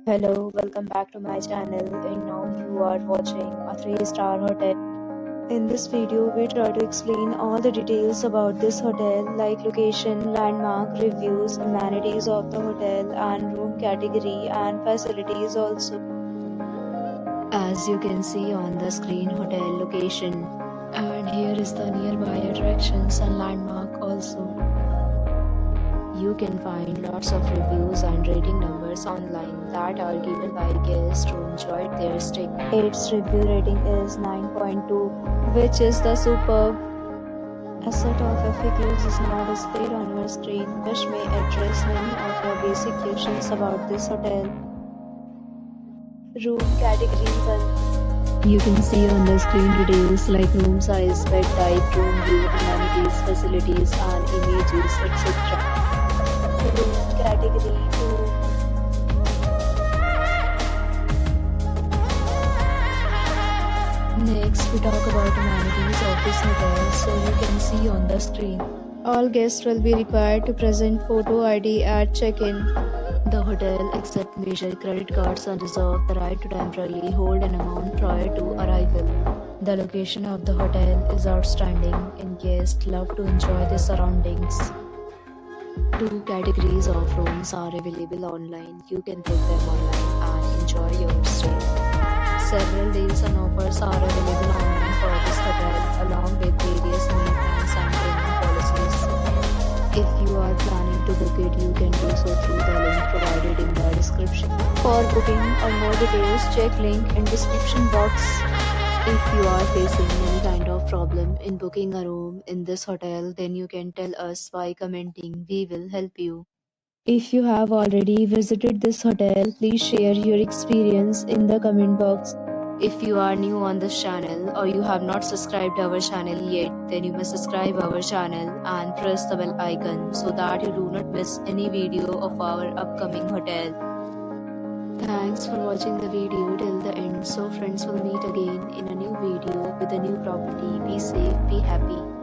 Hello, welcome back to my channel, and now you are watching a 3-star hotel. In this video, we try to explain all the details about this hotel like location, landmark, reviews, amenities of the hotel and room category and facilities also. As you can see on the screen, hotel location, and here is the nearby attractions and landmark also. You can find lots of reviews and rating numbers online that are given by guests who enjoyed their stay. Its review rating is 9.2, which is the superb. A set of FAQs is now displayed on your screen, which may address many of your basic questions about this hotel. Room category 1. You can see on the screen details like room size, bed type, room view, amenities, facilities, and images, etc. Room category 2. Next, we talk about amenities of this hotel, so you can see on the screen. All guests will be required to present photo ID at check-in. The hotel accepts major credit cards and reserves the right to temporarily hold an amount prior to arrival. The location of the hotel is outstanding and guests love to enjoy the surroundings. 2 categories of rooms are available online. You can book them online and enjoy your stay. Several deals and offers are available online for this hotel, along with various maintenance and payment policies. If you are planning to book it, you can do so through the link provided in the description. For booking or more details, check link in description box. If you are facing any kind of problem in booking a room in this hotel, then you can tell us by commenting. We will help you. If you have already visited this hotel, please share your experience in the comment box. If you are new on this channel or you have not subscribed our channel yet, then you must subscribe our channel and press the bell icon so that you do not miss any video of our upcoming hotel. Thanks for watching the video till the end. So friends, will meet again in a new video with a new property. Be safe, be happy.